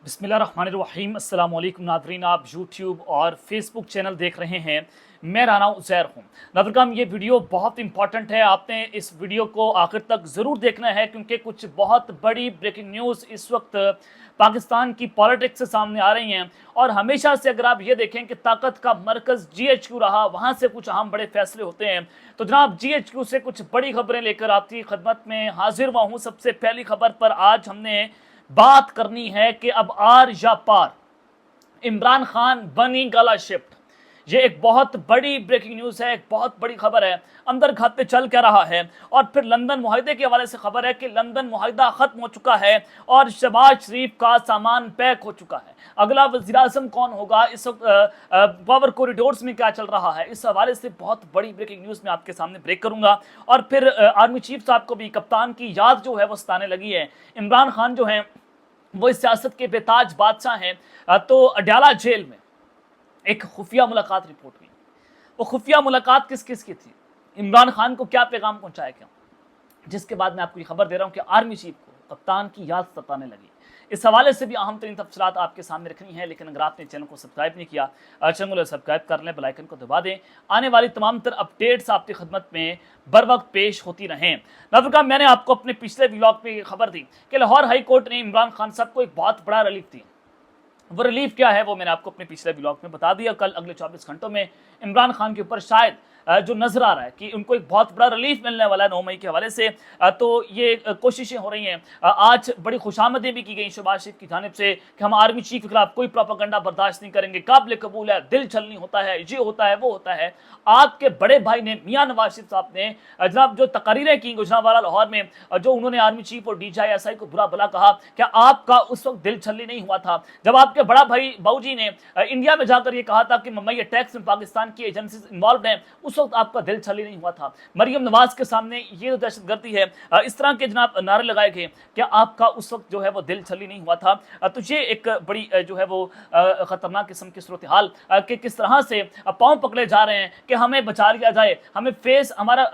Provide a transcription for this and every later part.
बिस्मिल्लाहिर्रहमानिर्रहीम। अस्सलाम वालेकुम नाज़रीन, आप यूट्यूब और फेसबुक चैनल देख रहे हैं। मैं राना उज़ैर हूँ। नाज़रीन, ये वीडियो बहुत इंपॉर्टेंट है, आपने इस वीडियो को आखिर तक ज़रूर देखना है क्योंकि कुछ बहुत बड़ी ब्रेकिंग न्यूज़ इस वक्त पाकिस्तान की पॉलिटिक्स से सामने आ रही हैं। और हमेशा से अगर आप ये देखें कि ताकत का मरकज़ GHQ रहा, वहाँ से कुछ अहम बड़े फैसले होते हैं। तो जनाब, GHQ से कुछ बड़ी खबरें लेकर आपकी खिदमत में हाजिर हुआ हूँ। सबसे पहली खबर पर आज हमने बात करनी है कि अब आर या पार, इमरान खान बनी गला शिफ्ट। ये एक बहुत बड़ी ब्रेकिंग न्यूज़ है, एक बहुत बड़ी खबर है। अंदर खाते चल क्या रहा है, और फिर लंदन मुआहदे के हवाले से खबर है कि लंदन मुआहदा ख़त्म हो चुका है और शहबाज शरीफ का सामान पैक हो चुका है। अगला वज़ीर आज़म कौन होगा, इस वक्त पावर कॉरिडोर्स में क्या चल रहा है, इस हवाले से बहुत बड़ी ब्रेकिंग न्यूज़ मैं आपके सामने ब्रेक करूँगा। और फिर आर्मी चीफ साहब को भी कप्तान की याद जो है वो सताने लगी है। इमरान खान जो हैं वो इस सियासत के बेताज बादशाह हैं। तो अडयाला जेल में एक खुफिया मुलाकात रिपोर्ट हुई। वो खुफिया मुलाकात किस किस की थी, इमरान खान को क्या पैगाम पहुंचाया गया, जिसके बाद मैं आपको ये खबर दे रहा हूं कि आर्मी चीफ को कप्तान की याद सताने लगी। इस हवाले से भी अहम तरीन तफसीलात आपके सामने रखनी है। लेकिन अगर आपने चैनल को सब्सक्राइब नहीं किया, चैनल को सब्सक्राइब कर लें, बेल आइकन को दबा दें। आने वाली तमाम तर अपडेट्स आपकी खिदमत में बर वक्त पेश होती रहें। नाज़रीन, मैंने आपको अपने पिछले व्लॉग में खबर दी कि लाहौर हाई कोर्ट ने इमरान खान साहब को एक बहुत बड़ा रिलीफ दी। वो रिलीफ क्या है वो मैंने आपको अपने पिछले व्लॉग में बता दिया। कल अगले 24 घंटों में इमरान खान के ऊपर शायद जो नजर आ रहा है कि उनको एक बहुत बड़ा रिलीफ मिलने वाला है 9 मई के हवाले से। तो ये कोशिशें हो रही हैं। आज बड़ी खुशामदें भी की गई शहबाज शरीफ की जानिब से कि हम आर्मी चीफ के खिलाफ कोई प्रोपेगेंडा बर्दाश्त नहीं करेंगे, काबिल कबूल है, दिल छलनी होता है, ये होता है, वो होता है। आपके बड़े भाई ने, मियां नवाज शरीफ साहब ने जनाब जो तकरीरें की गुजरांवाला लाहौर में, जो उन्होंने आर्मी चीफ और DJI को बुरा भला कहा, क्या आपका उस वक्त दिल छलनी नहीं हुआ था जब आपके बड़ा भाई बाबूजी ने इंडिया में जाकर ये कहा था कि मुंबई अटैक्स में पाकिस्तान की एजेंसीज इन्वॉल्व हैं? उस वक्त आपका दिल छली नहीं हुआ था? मरियम नवाज के सामने ये दहशतगर्दी है, इस तरह के जनाब नारे लगाए गए, क्या आपका उस वक्त जो है वो दिल छली नहीं हुआ था? तो ये एक बड़ी जो है वो खतरनाक किस्म की सूरत हाल कि किस तरह से पांव पकड़े जा रहे हैं कि हमें बचा लिया जाए, हमें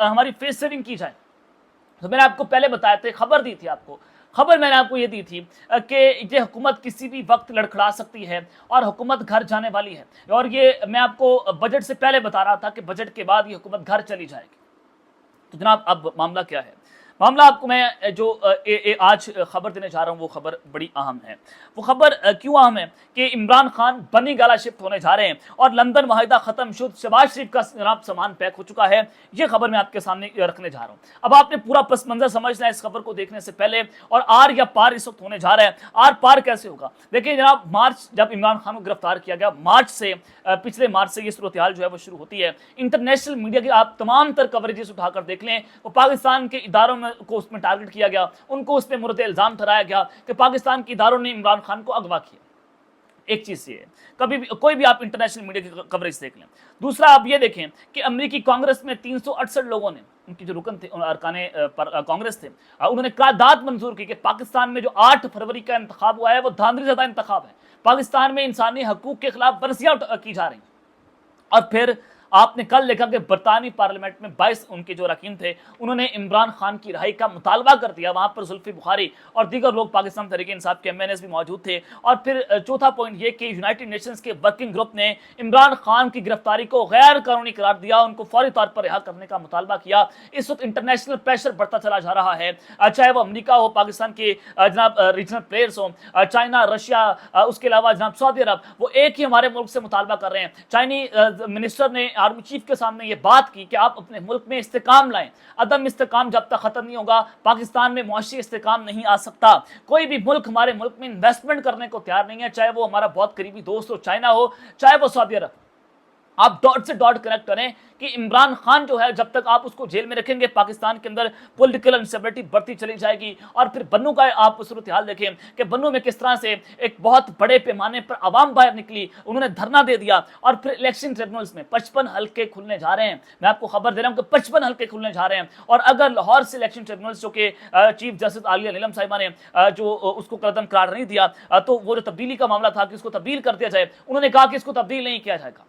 हमारी फेस सेविंग की जाए। तो मैंने आपको पहले बताया था, खबर दी थी आपको, खबर मैंने आपको ये दी थी कि ये हुकूमत किसी भी वक्त लड़खड़ा सकती है और हुकूमत घर जाने वाली है। और ये मैं आपको बजट से पहले बता रहा था कि बजट के बाद ये हुकूमत घर चली जाएगी। तो जनाब, अब मामला क्या है? मामला आपको मैं जो आज खबर देने जा रहा हूँ वो खबर बड़ी अहम है। वो खबर क्यों अहम है कि इमरान खान बनी गाला शिफ्ट होने जा रहे हैं और लंदन मुआहदा खत्म शुद्ध, शहबाज शरीफ का जनाब सामान पैक हो चुका है। ये खबर मैं आपके सामने रखने जा रहा हूँ। अब आपने पूरा पस मंजर समझना है इस खबर को देखने से पहले। और आर या पार इस वक्त होने जा रहा है। आर पार कैसे होगा? देखिए जनाब, मार्च जब इमरान खान को गिरफ्तार किया गया, मार्च से पिछले मार्च से ये सूरत हाल जो है वो शुरू होती है। इंटरनेशनल मीडिया की आप तमाम तर कवरेजेस उठाकर देख लें, वो पाकिस्तान के इदारों को उसमें टारगेट किया गया, उनको उसमें मुर्द इल्जाम ठहराया गया कि पाकिस्तान के इदारों ने इमरान खान को अगवा किया। एक चीज ये है, कभी भी कोई भी आप इंटरनेशनल मीडिया की कवरेज देख लें। दूसरा आप ये देखें कि अमेरिकी कांग्रेस में 368 लोगों ने, उनकी जो रुकन थे, अरकाने कांग्रेस थे, उन्होंने करारदाद मंजूर की कि पाकिस्तान में जो 8 फरवरी का इंतखाब हुआ है वो धांधलीज़दा इंतखाब है, पाकिस्तान में इंसानी हकूक के खिलाफ वर्जियां की जा रही। और फिर आपने कल देखा कि बरतानी पार्लियामेंट में 22 उनके जो अरकान थे उन्होंने इमरान खान की रिहाई का मुतालबा कर दिया। वहां पर जुल्फी बुखारी और दीगर लोग पाकिस्तान तहरीक इंसाफ के MNAs भी मौजूद थे। और फिर चौथा पॉइंट ये कि यूनाइटेड नेशंस के वर्किंग ग्रुप ने इमरान खान की गिरफ्तारी को गैर कानूनी करार दिया, उनको फौरी तौर पर रिहा करने का मुतालबा किया। इस वक्त इंटरनेशनल प्रेशर बढ़ता चला जा रहा है, चाहे वो अमरीका हो, पाकिस्तान के जनाब रीजनल प्लेयर्स हो, चाइना, रशिया, उसके अलावा जनाब सऊदी अरब, वो एक ही हमारे मुल्क से मुतालबा कर रहे हैं। चाइनीज मिनिस्टर ने आर्मी चीफ के सामने ये बात की कि आप अपने मुल्क में इस्तेकाम लाएं। अदम इस्तेकाम जब तक खत्म नहीं होगा, पाकिस्तान में मुआशी इस्तेकाम नहीं आ सकता। कोई भी मुल्क हमारे मुल्क में इन्वेस्टमेंट करने को तैयार नहीं है, चाहे वो हमारा बहुत करीबी दोस्त हो, चाइना हो, चाहे वो सऊदी अरब। आप डॉट से डॉट कनेक्ट करें कि इमरान खान जो है, जब तक आप उसको जेल में रखेंगे, पाकिस्तान के अंदर पॉलिटिकल इंस्टेबिलिटी बढ़ती चली जाएगी। और फिर बन्नू का आप सूरत हाल देखें कि बन्नू में किस तरह से एक बहुत बड़े पैमाने पर आवाम बाहर निकली, उन्होंने धरना दे दिया। और फिर इलेक्शन ट्रिब्यूनल्स में 55 हल्के खुलने जा रहे हैं। मैं आपको खबर दे रहा हूं कि 55 हल्के खुलने जा रहे हैं। और अगर लाहौर से इलेक्शन ट्रिब्यूनल्स जो कि चीफ जस्टिस आलिया नीलम साहिबा ने जो उसको कदम करार नहीं दिया, तो वो जो तब्दीली का मामला था कि इसको तब्दील कर दिया जाए, उन्होंने कहा कि इसको तब्दील नहीं किया जाएगा।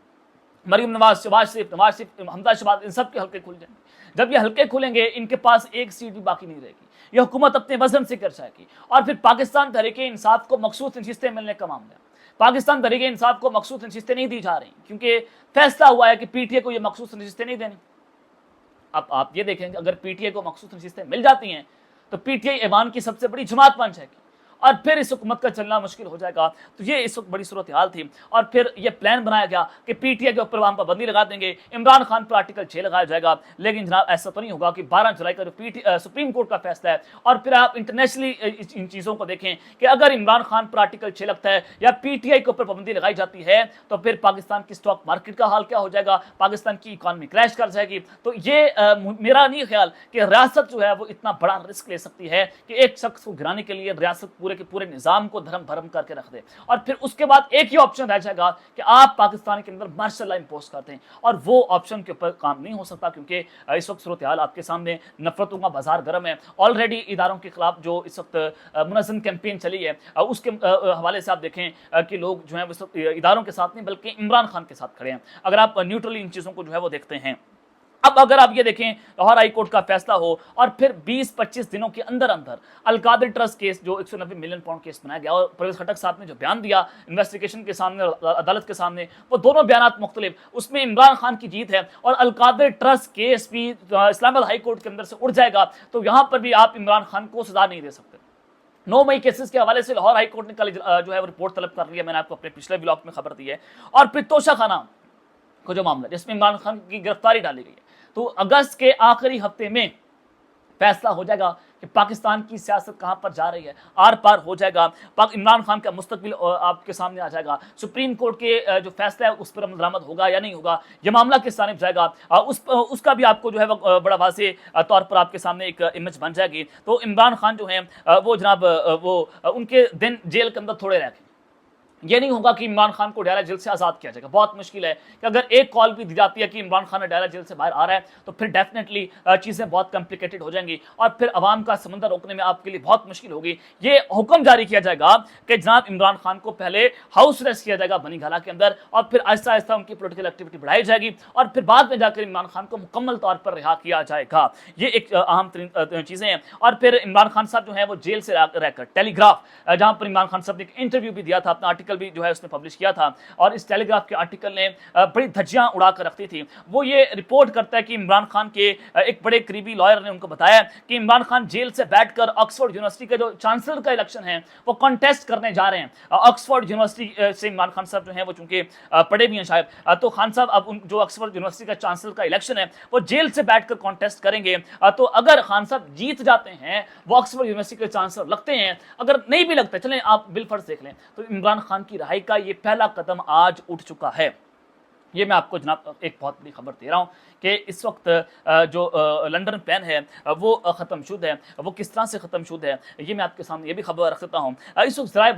مریم نواز, نواز شریف, حمزہ شہباز, ان سب کے حلقے کھل جائیں گے. جب یہ حلقے کھلیں گے ان کے پاس ایک سیٹ بھی باقی نہیں رہے گی. یہ حکومت اپنے وزن سے کر جائے گی. اور پھر پاکستان تحریک انصاف کو مخصوص نشستیں ملنے کا معاملہ ہے. پاکستان تحریک انصاف کو مخصوص نشستیں نہیں دی جا رہی کیونکہ فیصلہ ہوا ہے کہ پی ٹی اے کو یہ مخصوص نشستیں نہیں دینی. اب آپ یہ دیکھیں کہ اگر پی ٹی اے کو مخصوص نشستیں مل جاتی ہیں تو پی ٹی آئی ایوان کی سب سے بڑی جماعت بن جائے گی اور پھر اس حکومت کا چلنا مشکل ہو جائے گا. تو یہ اس وقت بڑی صورتحال تھی. اور پھر یہ پلان بنایا گیا کہ پی ٹی آئی کے اوپر ہم پابندی لگا دیں گے, عمران خان پر آرٹیکل 6 لگایا جائے گا. لیکن جناب ایسا تو نہیں ہوگا کہ 12 جولائی کا جو سپریم کورٹ کا فیصلہ ہے اور پھر آپ انٹرنیشنلی ان چیزوں کو دیکھیں کہ اگر عمران خان پر آرٹیکل 6 لگتا ہے یا پی ٹی آئی کے اوپر پابندی لگائی جاتی ہے تو پھر پاکستان کی اسٹاک مارکیٹ کا حال کیا ہو جائے گا, پاکستان کی اکانومی کریش کر جائے گی. تو یہ میرا نہیں خیال کہ ریاست جو ہے وہ اتنا بڑا رسک لے سکتی ہے کہ ایک شخص کو گرانے کے لیے ریاست پورے کے پورے نظام کو دھرم بھرم کر کے رکھ دے. اور پھر اس کے بعد ایک ہی آپشن رہ جائے گا کہ آپ پاکستان کے اندر مارشل لا امپوز کرتے ہیں, اور وہ آپشن کے اوپر کام نہیں ہو سکتا کیونکہ اس وقت صورتحال آپ کے سامنے, نفرتوں کا بازار گرم ہے. آلریڈی اداروں کے خلاف جو اس وقت منظم کیمپین چلی ہے اس کے حوالے سے آپ دیکھیں کہ لوگ جو ہیں وہ اداروں کے ساتھ نہیں بلکہ عمران خان کے ساتھ کھڑے ہیں. اگر آپ نیوٹرلی ان چیزوں کو جو ہے وہ دیکھتے ہیں. اب اگر آپ یہ دیکھیں لاہور ہائی کورٹ کا فیصلہ ہو اور پھر 20-25 دنوں کے اندر القادر ٹرسٹ کیس جو 190 ملین پاؤنڈ کیس بنایا گیا, اور پرویز خٹک صاحب نے جو بیان دیا انویسٹیگیشن کے سامنے اور عدالت کے سامنے, وہ دونوں بیانات مختلف, اس میں عمران خان کی جیت ہے. اور القادر ٹرسٹ کیس بھی اسلام آباد ہائی کورٹ کے اندر سے اڑ جائے گا. تو یہاں پر بھی آپ عمران خان کو سزا نہیں دے سکتے. 9 مئی کیسز کے حوالے سے لاہور ہائی کورٹ نے کل جو ہے وہ رپورٹ طلب کر لی ہے. میں نے آپ کو اپنے پچھلے ولاگ میں خبر دی ہے. اور پھر توشہ خانہ کو جو معاملہ جس میں عمران خان کی گرفتاری ڈالی گئی ہے, تو اگست کے آخری ہفتے میں فیصلہ ہو جائے گا کہ پاکستان کی سیاست کہاں پر جا رہی ہے, آر پار ہو جائے گا. عمران خان کا مستقبل آپ کے سامنے آ جائے گا. سپریم کورٹ کے جو فیصلہ ہے اس پر عمل درآمد ہوگا یا نہیں ہوگا, یہ معاملہ کس جانب جائے گا, اس کا بھی آپ کو جو ہے بڑا واضح طور پر آپ کے سامنے ایک امیج بن جائے گی. تو عمران خان جو ہیں وہ جناب وہ ان کے دن جیل کے اندر تھوڑے رہ گئے. یہ نہیں ہوگا کہ عمران خان کو ڈائرہ جیل سے آزاد کیا جائے گا, بہت مشکل ہے. کہ اگر ایک کال بھی دی جاتی ہے کہ عمران خان ڈائرہ جیل سے باہر آ رہا ہے تو پھر ڈیفینیٹلی چیزیں بہت کمپلیکیٹڈ ہو جائیں گی اور پھر عوام کا سمندر روکنے میں آپ کے لیے بہت مشکل ہوگی. یہ حکم جاری کیا جائے گا کہ جناب عمران خان کو پہلے ہاؤس ریسٹ کیا جائے گا بنی گھالا کے اندر, اور پھر آہستہ آہستہ ان کی پولیٹیکل ایکٹیویٹی بڑھائی جائے گی, اور پھر بعد میں جا کر عمران خان کو مکمل طور پر رہا کیا جائے گا. یہ ایک اہم ترین چیزیں ہیں. اور پھر عمران خان صاحب جو ہیں وہ جیل سے رہ کر ٹیلی گراف, جہاں پر عمران خان صاحب نے ایک انٹرویو بھی دیا تھا, اپنا آرٹیکل بھی جو ہے اس نے پبلش کیا تھا, اور اس ٹیلی گراف کے آرٹیکل نے بڑی دھجیاں اڑا کر رکھتی تھی. وہ یہ رپورٹ کرتا ہے کہ عمران خان کے ایک بڑے قریبی لائر نے ان کو بتایا کہ عمران خان جیل سے بیٹھ کر آکسفورڈ یونیورسٹی کا جو چانسلر کا الیکشن ہے وہ کنٹیسٹ کرنے جا رہے ہیں. آکسفورڈ یونیورسٹی سے عمران خان صاحب جو ہیں وہ چونکہ پڑھے بھی ہیں شاید, تو خان صاحب اب جو آکسفورڈ یونیورسٹی کا چانسلر کا الیکشن ہے وہ جیل سے بیٹھ کر کانٹیسٹ کریں گے. تو اگر خان صاحب جیت جاتے ہیں, وہ آکسفورڈ یونیورسٹی کے چانسلر لگتے ہیں, اگر نہیں بھی لگتے, چلیں آپ بالفرض دیکھ لیں, تو عمران خان کی رہائی کا یہ پہلا قدم آج اٹھ چکا ہے. یہ میں آپ کو جناب ایک بہت بڑی خبر دے رہا ہوں کہ اس وقت جو لنڈن پلان ہے وہ ختم شد ہے. وہ کس طرح سے ختم شد ہے یہ میں آپ کے سامنے یہ بھی خبر رکھ دیتا ہوں. اس وقت ذرائع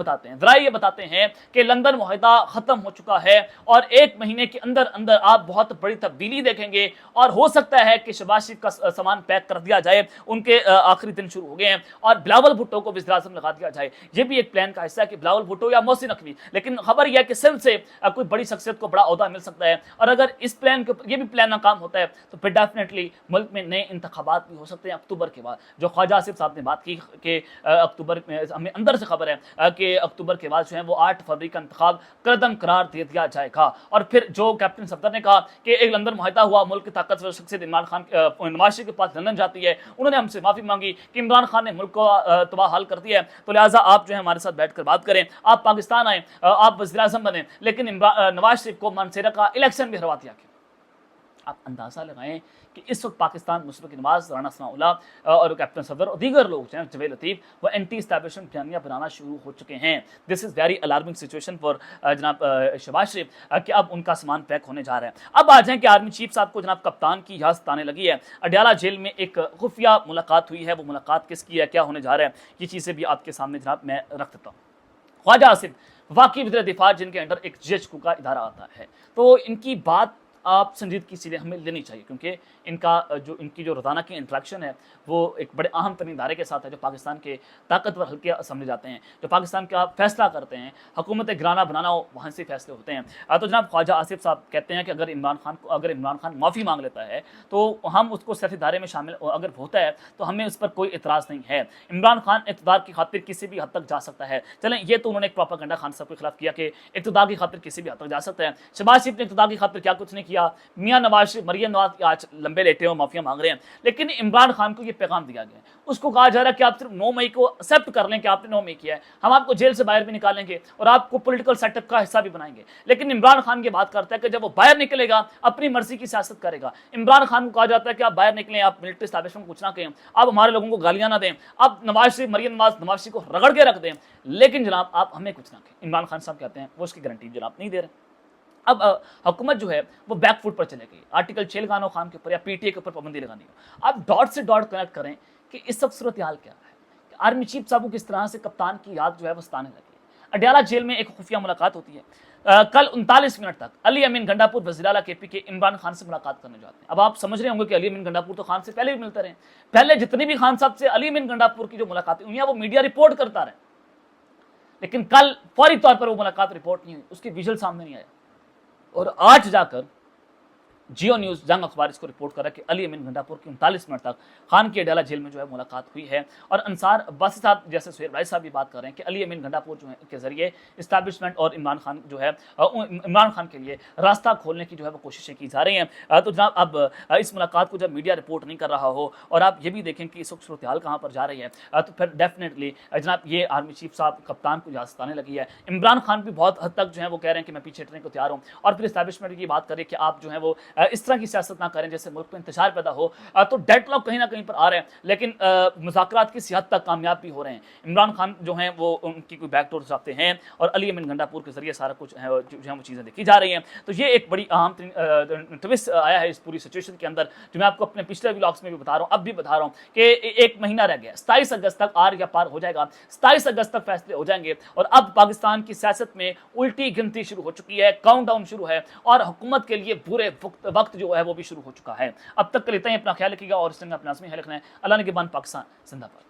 یہ بتاتے ہیں کہ لندن معاہدہ ختم ہو چکا ہے اور 1 مہینے کے اندر اندر آپ بہت بڑی تبدیلی دیکھیں گے, اور ہو سکتا ہے کہ شہباز شریف کا سامان پیک کر دیا جائے, ان کے آخری دن شروع ہو گئے ہیں, اور بلاول بھٹو کو وزیر اعظم لگا دیا جائے. یہ بھی ایک پلان کا حصہ ہے کہ بلاول بھٹو یا محسن نقوی, لیکن خبر یہ ہے کہ سندھ سے کوئی بڑی شخصیت کو بڑا عہدہ مل سکتا ہے. اور اگر اس پلان کے یہ بھی پلان ناکام ہوتا ہے تو پھر ڈیفینیٹلی ملک میں نئے انتخابات بھی ہو سکتے ہیں اکتوبر کے بعد. جو خواجہ آصف صاحب نے بات کی کہ اکتوبر میں, ہمیں اندر سے خبر ہے کہ اکتوبر کے بعد جو ہے وہ 8 فروری کا انتخاب کردم قرار دے دیا جائے گا. اور پھر جو کیپٹن صفدر نے کہا کہ ایک لندن معاہدہ ہوا, ملک کی طاقتور شخصیت عمران خان نواز شریف کے پاس لندن جاتی ہے, انہوں نے ہم سے معافی مانگی کہ عمران خان نے ملک کو تباہ حال کر دیا ہے, تو لہٰذا آپ جو ہے ہمارے ساتھ بیٹھ کر بات کریں, آپ پاکستان آئیں, آپ وزیر اعظم بنیں, لیکن نواز شریف کو مانسیرا کا الیکشن بھی ہروا دیا گیا. آپ اندازہ لگائیں کہ اس وقت پاکستان مشرف نواز, رانا ثناء اللہ اور کیپٹن صفدر اور دیگر لوگ جو ہیں جوید لطیف, وہ اینٹی اسٹیبلشمنٹ بیانیاں بنانا شروع ہو چکے ہیں. This is very alarming situation for جناب شہباز شریف کہ اب ان کا سامان پیک ہونے جا رہا ہے. اب آ جائیں کہ آرمی چیف صاحب کو جناب کپتان کی اجازت آنے لگی ہے. اڈیالہ جیل میں ایک خفیہ ملاقات ہوئی ہے, وہ ملاقات کس کی ہے, کیا ہونے جا رہا ہے, یہ چیزیں بھی آپ کے سامنے جناب میں رکھ دیتا ہوں. خواجہ آصف واقعی وزیر دفاع جن کے انڈر ایک جی ایچ کو کا ادارہ آتا ہے, تو ان کی بات آپ संजीदगी चीज़ें हमें लेनी चाहिए, क्योंकि इनकी जो रोज़ाना की इंटरेक्शन है वो एक बड़े अहम तरीन इदारे के साथ है, जो पाकिस्तान के ताकतवर हल्के समझे जाते हैं, जो पाकिस्तान का फैसला करते हैं, हुकूमत गिराना बनाना हो वहाँ से फैसले होते हैं। तो जनाब ख्वाजा आसिफ साहब कहते हैं कि अगर इमरान खान माफ़ी मांग लेता है तो हम उसको सियासी दायरे में शामिल अगर होता है तो हमें उस पर कोई इतराज़ नहीं है। इमरान खान इक़्तिदार की खातिर किसी भी हद तक जा सकता है। चलें, ये तो उन्होंने एक प्रोपेगेंडा खान साहब के खिलाफ किया कि इक़्तिदार की खातिर किसी भी हद तक जा सकता है। शहबाज शरीफ ने इक़्तिदार की खातिर क्या कुछ नहीं किया। मियां नवाज शरीफ, मरियम नवाज आज लंबे लेटे हो, माफिया मांग रहे हैं, लेकिन इमरान खान को ये पैगाम दिया गया है। उसको कहा जा रहा है कि आप सिर्फ 9 मई को एक्सेप्ट कर लें कि आपने 9 मई किया है, हम आपको जेल से बाहर भी निकालेंगे और आपको पॉलिटिकल सेटअप का हिस्सा भी बनाएंगे। लेकिन इमरान खान की बात करता है कि जब वो बाहर निकलेगा अपनी मर्जी की सियासत करेगा। इमरान खान को कहा जाता है कि आप बाहर निकलें, आप मिलिट्री एस्टैब्लिशमेंट को कुछ ना कहें, आप हमारे लोगों को गालियां ना दें, आप नवाज शरीफ, मरियम नवाज शरीफ को रगड़ के रख दें, लेकिन जनाब आप हमें कुछ ना कहें। इमरान खान साहब कहते हैं वो उसकी गारंटी जनाब नहीं दे रहे। अब हुकूमत जो है वो बैक फुट पर चले गई। आर्टिकल 6 लगाना हो खान के ऊपर या पीटीए के ऊपर पाबंदी लगानी हो, आप डॉट से डॉट कनेक्ट करें कि इस वक्त सूरत हाल क्या है। कि आर्मी चीफ साहब को किस तरह से कप्तान की याद जो है वो सताने लगी है। अडयाला जेल में एक खुफिया मुलाकात होती है। कल 39 मिनट तक अली अमीन गंडापुर वज़ीर आला केपी के इमरान खान से मुलाकात करने जाते हैं। अब आप समझ रहे होंगे कि अली अमीन गंडापुर तो खान से पहले भी मिलते रहे। पहले जितनी भी खान साहब से अली अमीन गंडापुर की जो मुलाकातें हुई हैं वो मीडिया रिपोर्ट करता रहे, लेकिन कल फौरी तौर पर वो मुलाकात रिपोर्ट नहीं हुई, उसकी विजुअल सामने नहीं आया। और आज जाकर जियो न्यूज़ जंग अखबार इसको रिपोर्ट कर रहा है कि अली अमीन गंडापुर की 39 मिनट तक खान की अडयाला जेल में जो है मुलाकात हुई है। और अंसार अब्बासी साहब जैसे सुहेल भाई साहब भी बात कर रहे हैं कि अली अमीन गंडापुर जो है के जरिए इस्टेब्लिशमेंट और इमरान खान जो है इमरान खान के लिए रास्ता खोलने की जो है वो कोशिशें की जा रही हैं। तो जनाब अब इस मुलाकात को जब मीडिया रिपोर्ट नहीं कर रहा हो और आप ये भी देखें कि इस वक्त सूरत हाल कहाँ पर जा रही है, तो फिर डेफिनेटली जनाब ये आर्मी चीफ साहब कप्तान को इजाज़त आने लगी है। इमरान खान भी बहुत हद तक जो है वो कह रहे हैं कि मैं पीछे हटने को तैयार हूँ। और फिर इस्टेब्लिशमेंट की बात करें कि आप जो है वो इस तरह की सियासत ना करें जैसे मुल्क में इंतशार पैदा हो, तो डेडलॉक कहीं ना कहीं पर आ रहे हैं, लेकिन मुज़ाकरात किसी हद तक कामयाब भी हो रहे हैं। इमरान खान जो हैं वो उनकी कोई बैकडोर चाहते हैं और अली अमीन गंडापुर के जरिए सारा कुछ है जो है वो चीज़ें देखी जा रही हैं। तो ये एक बड़ी अहम ट्विस्ट आया है इस पूरी सिचुएशन के अंदर, जो मैं आपको अपने पिछले व्लॉग्स में भी बता रहा हूँ, अब भी बता रहा हूँ कि 1 महीना रह गया, 27 अगस्त तक आर या पार हो जाएगा, 27 अगस्त तक फैसले हो जाएंगे। और अब पाकिस्तान की सियासत में उल्टी गिनती शुरू हो चुकी है, काउंटडाउन शुरू है और हुकूमत के लिए बुरे वक्त जो है वो भी शुरू हो चुका है। अब तक के लिए इतना ही, अपना ख्याल रखिएगा और इस अपना ख्याल रखना है। अल्लाह ने के बाद पाकिस्तान जिंदाबाद।